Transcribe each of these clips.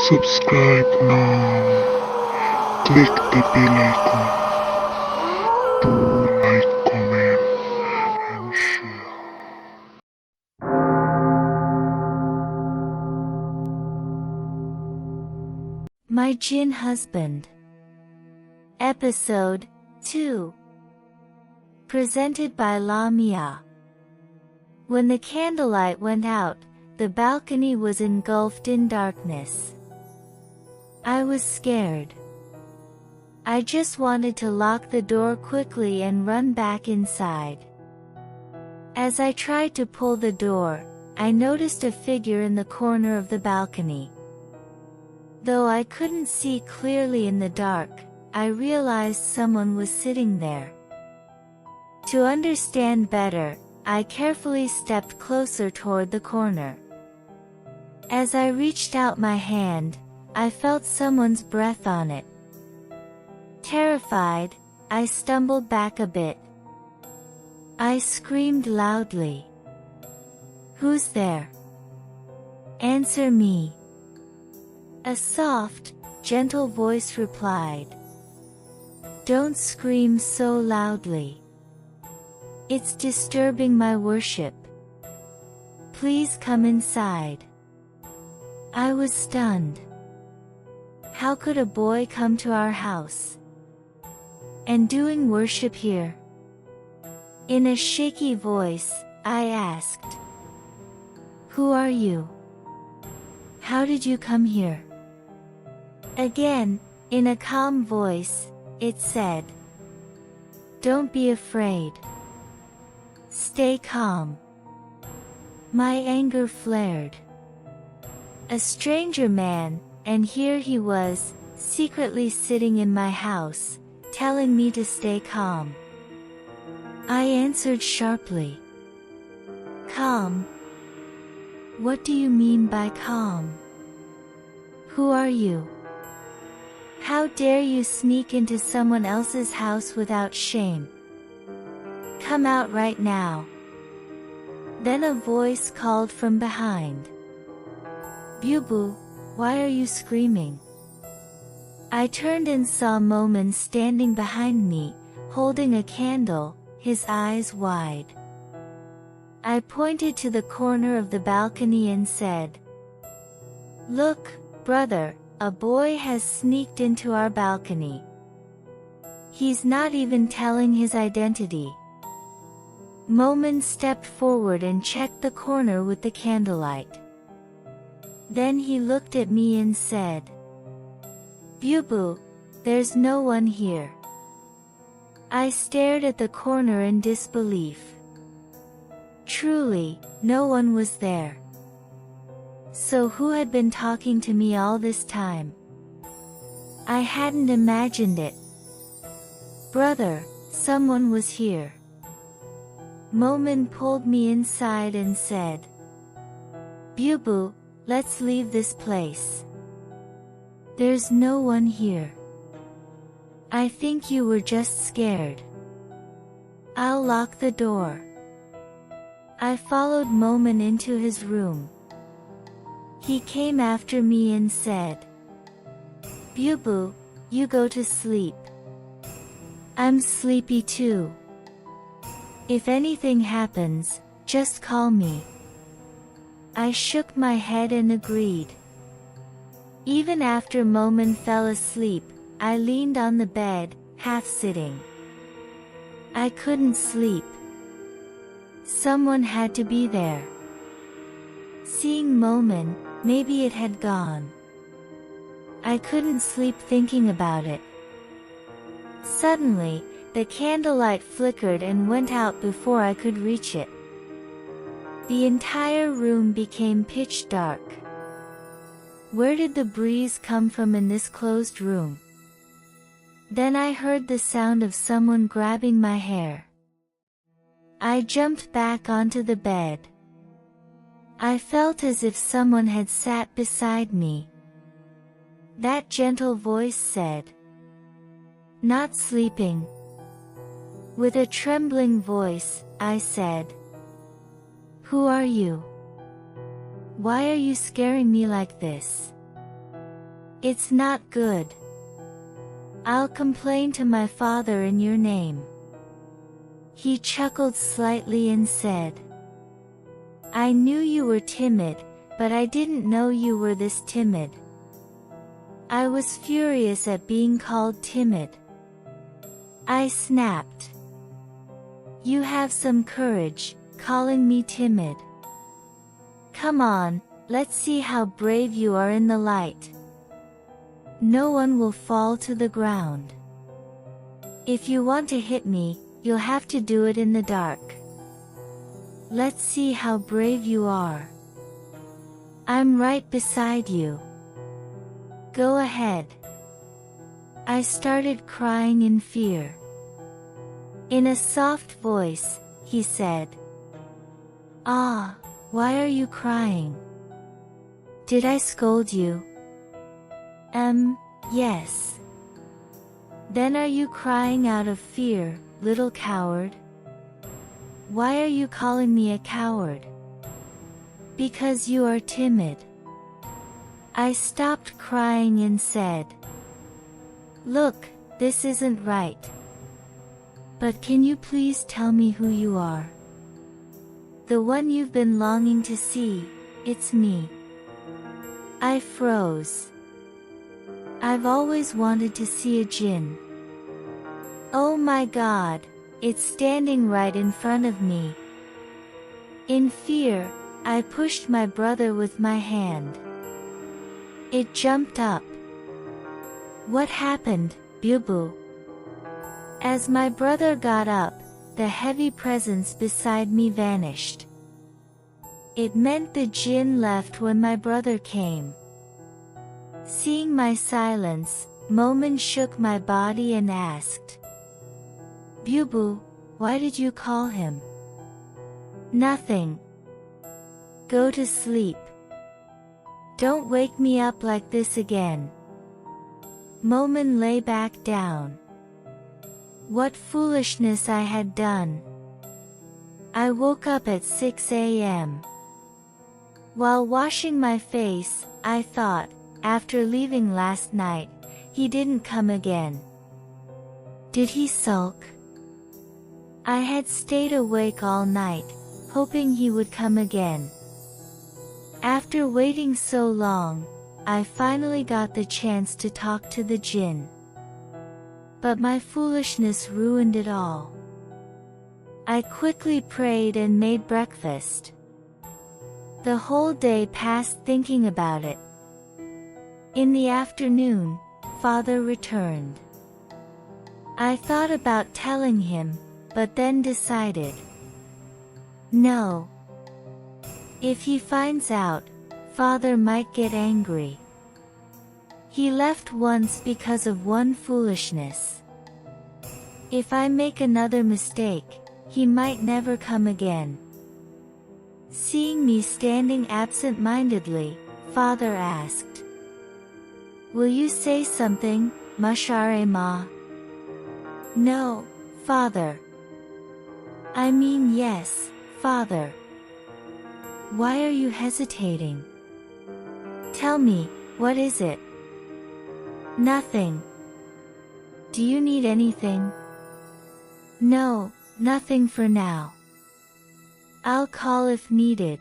Subscribe now. Click the bell icon. Do like, comment, and share. My Jinn Husband. Episode 2. Presented by Lamia. When the candlelight went out, the balcony was engulfed in darkness. I was scared. I just wanted to lock the door quickly and run back inside. As I tried to pull the door, I noticed a figure in the corner of the balcony. Though I couldn't see clearly in the dark, I realized someone was sitting there. To understand better, I carefully stepped closer toward the corner. As I reached out my hand, I felt someone's breath on it. Terrified, I stumbled back a bit. I screamed loudly. "Who's there? Answer me." A soft, gentle voice replied. "Don't scream so loudly. It's disturbing my worship. Please come inside." I was stunned. How could a boy come to our house? And doing worship here? In a shaky voice, I asked, "Who are you? How did you come here?" Again, in a calm voice, it said, "Don't be afraid. Stay calm." My anger flared. A stranger man, and here he was, secretly sitting in my house, telling me to stay calm. I answered sharply. "Calm? What do you mean by calm? Who are you? How dare you sneak into someone else's house without shame? Come out right now." Then a voice called from behind. "Bubu, why are you screaming?" I turned and saw Momin standing behind me, holding a candle, his eyes wide. I pointed to the corner of the balcony and said, "Look, brother, a boy has sneaked into our balcony. He's not even telling his identity." Momin stepped forward and checked the corner with the candlelight. Then he looked at me and said, "Bubu, there's no one here." I stared at the corner in disbelief. Truly, no one was there. So who had been talking to me all this time? I hadn't imagined it. "Brother, someone was here." Momin pulled me inside and said, "Bubu, let's leave this place. There's no one here. I think you were just scared. I'll lock the door." I followed Momin into his room. He came after me and said, "Bubu, you go to sleep. I'm sleepy too. If anything happens, just call me." I shook my head and agreed. Even after Momin fell asleep, I leaned on the bed, half sitting. I couldn't sleep. Someone had to be there. Seeing Momin, maybe it had gone. I couldn't sleep thinking about it. Suddenly, the candlelight flickered and went out before I could reach it. The entire room became pitch dark. Where did the breeze come from in this closed room? Then I heard the sound of someone grabbing my hair. I jumped back onto the bed. I felt as if someone had sat beside me. That gentle voice said, "Not sleeping?" With a trembling voice, I said, "Who are you? Why are you scaring me like this?" It's not good. I'll complain to my father in your name. He chuckled slightly and said, I knew you were timid, but I didn't know you were this timid. I was furious at being called timid. I snapped. You have some courage, calling me timid. Come on, let's see how brave you are in the light. No one will fall to the ground. If you want to hit me, you'll have to do it in the dark. Let's see how brave you are. I'm right beside you. Go ahead. I started crying in fear. In a soft voice, he said, Ah, why are you crying? Did I scold you? Yes. Then are you crying out of fear, little coward? Why are you calling me a coward? Because you are timid. I stopped crying and said, Look, this isn't right. But can you please tell me who you are? The one you've been longing to see, it's me. I froze. I've always wanted to see a Jinn. Oh my God, it's standing right in front of me. In fear, I pushed my brother with my hand. It jumped up. What happened, Bubu? As my brother got up, the heavy presence beside me vanished. It meant the Jinn left when my brother came. Seeing my silence, Momin shook my body and asked, Bubu, why did you call him? Nothing. Go to sleep. Don't wake me up like this again. Momin lay back down. What foolishness I had done. I woke up at 6 a.m. While washing my face, I thought, after leaving last night, he didn't come again. Did he sulk? I had stayed awake all night, hoping he would come again. After waiting so long, I finally got the chance to talk to the Jinn. But my foolishness ruined it all. I quickly prayed and made breakfast. The whole day passed thinking about it. In the afternoon, Father returned. I thought about telling him, but then decided, no. If he finds out, Father might get angry. He left once because of one foolishness. If I make another mistake, he might never come again. Seeing me standing absent-mindedly, Father asked, Will you say something, Mashare Ma? No, Father. I mean yes, Father. Why are you hesitating? Tell me, what is it? Nothing. Do you need anything? No, nothing for now. I'll call if needed.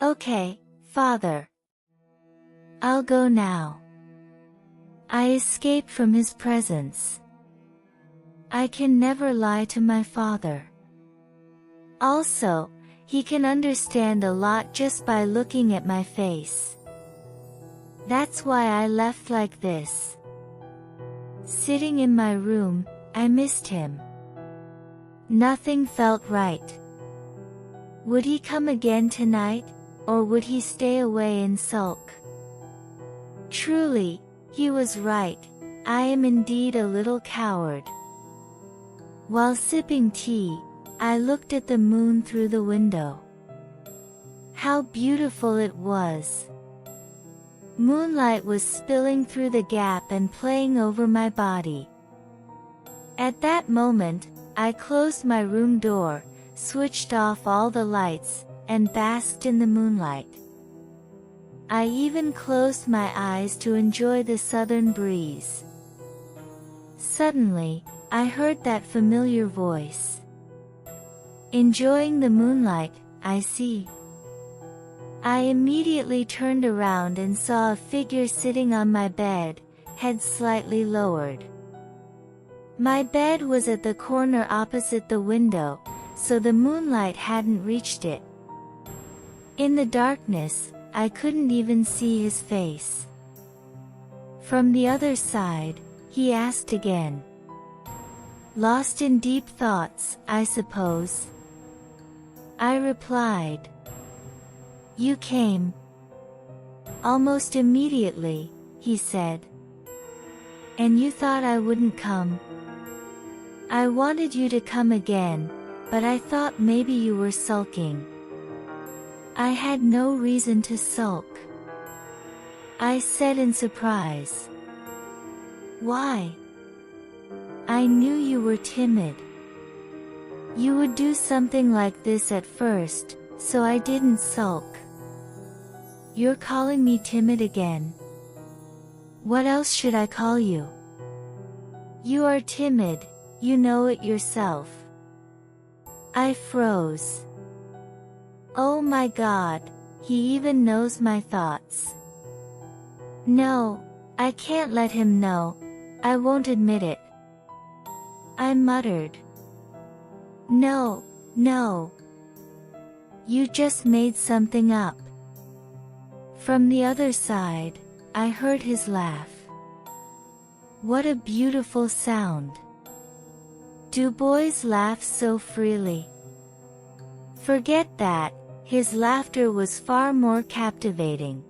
Okay, Father. I'll go now. I escaped from his presence. I can never lie to my father. Also, he can understand a lot just by looking at my face. That's why I left like this. Sitting in my room, I missed him. Nothing felt right. Would he come again tonight, or would he stay away and sulk? Truly, he was right, I am indeed a little coward. While sipping tea, I looked at the moon through the window. How beautiful it was! Moonlight was spilling through the gap and playing over my body. At that moment, I closed my room door, switched off all the lights, and basked in the moonlight. I even closed my eyes to enjoy the southern breeze. Suddenly, I heard that familiar voice. "Enjoying the moonlight, I see." I immediately turned around and saw a figure sitting on my bed, head slightly lowered. My bed was at the corner opposite the window, so the moonlight hadn't reached it. In the darkness, I couldn't even see his face. From the other side, he asked again. "Lost in deep thoughts, I suppose?" I replied. "You came." "Almost immediately," he said. "And you thought I wouldn't come?" "I wanted you to come again, but I thought maybe you were sulking." "I had no reason to sulk," I said in surprise. "Why?" "I knew you were timid. You would do something like this at first, so I didn't sulk." "You're calling me timid again? What else should I call you?" "You are timid, you know it yourself." I froze. Oh my God, he even knows my thoughts. "No, I can't let him know. I won't admit it." I muttered. "No, no. You just made something up." From the other side, I heard his laugh. What a beautiful sound. Do boys laugh so freely? Forget that, his laughter was far more captivating.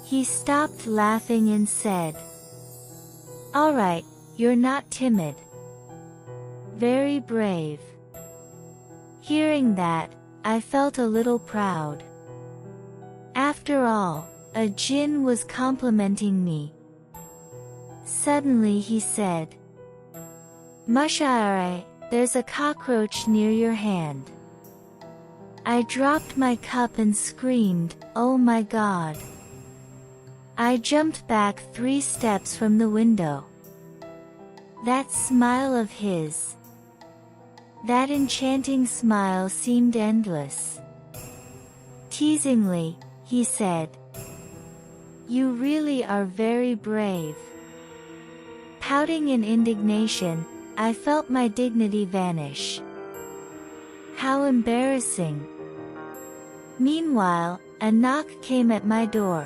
He stopped laughing and said, "All right, you're not timid. Very brave." Hearing that, I felt a little proud. After all, a jinn was complimenting me. Suddenly he said, "Mushare, there's a cockroach near your hand." I dropped my cup and screamed, "Oh my God." I jumped back 3 steps from the window. That smile of his. That enchanting smile seemed endless. Teasingly, he said, "You really are very brave." Pouting in indignation, I felt my dignity vanish. How embarrassing. Meanwhile, a knock came at my door.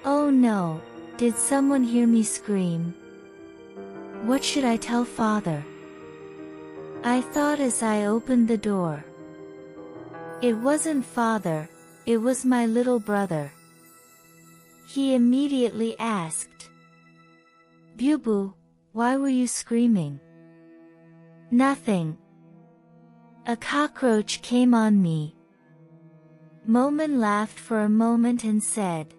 Oh no, did someone hear me scream? What should I tell father? I thought as I opened the door. It wasn't father, it was my little brother. He immediately asked, "Bubu, why were you screaming?" "Nothing. A cockroach came on me." Momin laughed for a moment and said,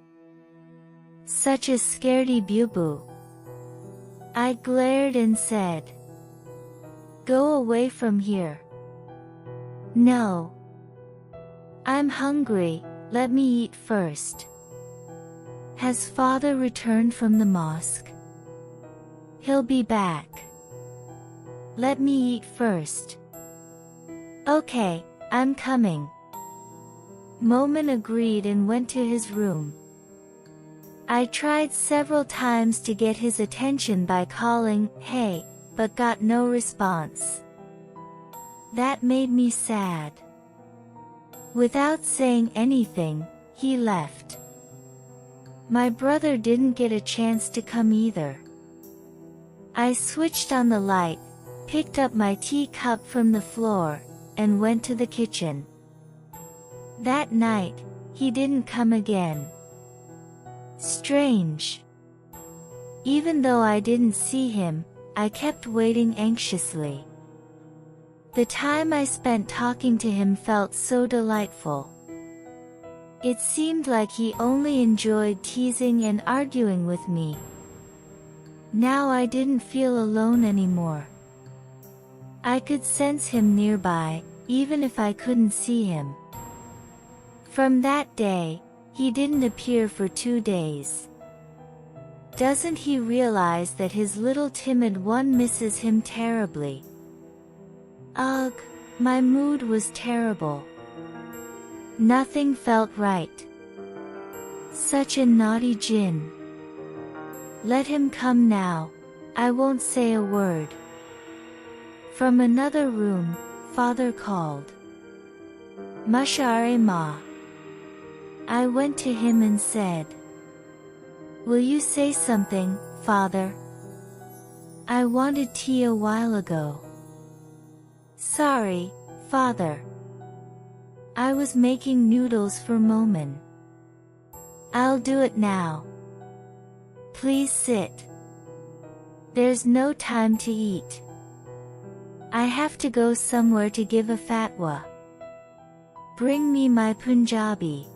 "Such a scaredy Bubu." I glared and said, "Go away from here." "No. I'm hungry, let me eat first." "Has father returned from the mosque?" "He'll be back. Let me eat first." "Okay, I'm coming." Momin agreed and went to his room. I tried several times to get his attention by calling, "Hey," but got no response. That made me sad. Without saying anything, he left. My brother didn't get a chance to come either. I switched on the light, picked up my teacup from the floor, and went to the kitchen. That night, he didn't come again. Strange. Even though I didn't see him, I kept waiting anxiously. The time I spent talking to him felt so delightful. It seemed like he only enjoyed teasing and arguing with me. Now I didn't feel alone anymore. I could sense him nearby, even if I couldn't see him. From that day, He didn't appear for 2 days. Doesn't he realize that his little timid one misses him terribly? Ugh, my mood was terrible. Nothing felt right. Such a naughty Jinn. Let him come now, I won't say a word. From another room, Father called. Mashare Ma. I went to him and said, "Will you say something, Father? I wanted tea a while ago." "Sorry, Father. I was making noodles for Momin. I'll do it now. Please sit. There's no time to eat. I have to go somewhere to give a fatwa. Bring me my Punjabi."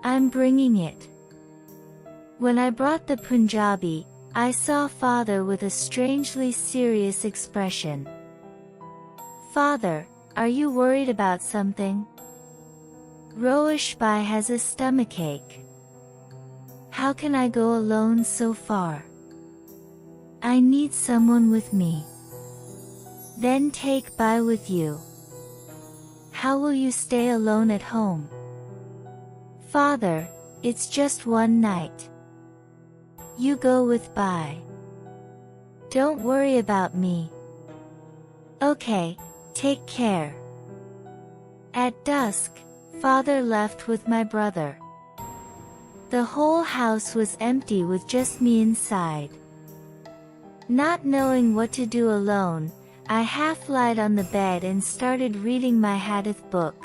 I'm bringing it. When I brought the Punjabi, I saw Father with a strangely serious expression. "Father, are you worried about something? Roishbai has a stomachache. How can I go alone so far? I need someone with me. Then take Bai with you. How will you stay alone at home?" "Father, it's just one night. You go with Bai. Don't worry about me." "Okay, take care." At dusk, Father left with my brother. The whole house was empty with just me inside. Not knowing what to do alone, I half lied on the bed and started reading my hadith book.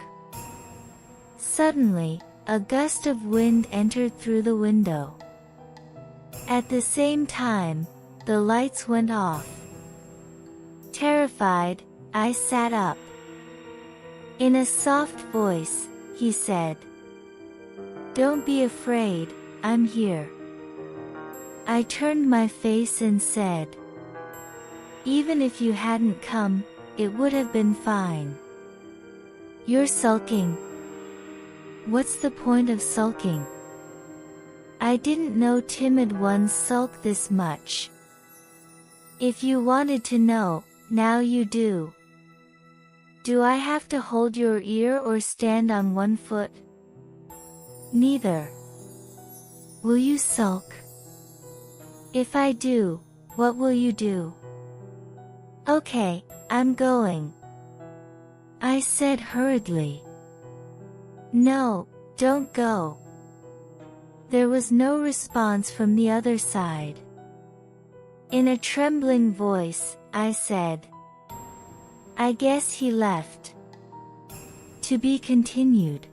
Suddenly, a gust of wind entered through the window. At the same time, the lights went off. Terrified, I sat up. In a soft voice, he said, "Don't be afraid, I'm here." I turned my face and said, "Even if you hadn't come, it would have been fine. You're sulking. What's the point of sulking? I didn't know timid ones sulk this much. If you wanted to know, now you do. Do I have to hold your ear or stand on one foot?" "Neither." "Will you sulk? If I do, what will you do?" "Okay, I'm going," I said hurriedly. "No, don't go." There was no response from the other side. In a trembling voice, I said, "I guess he left." To be continued.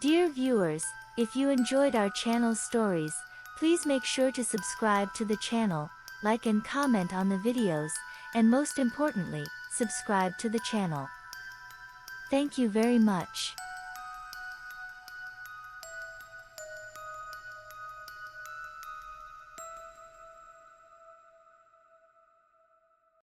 Dear viewers, if you enjoyed our channel's stories, please make sure to subscribe to the channel, like and comment on the videos, and most importantly, subscribe to the channel. Thank you very much.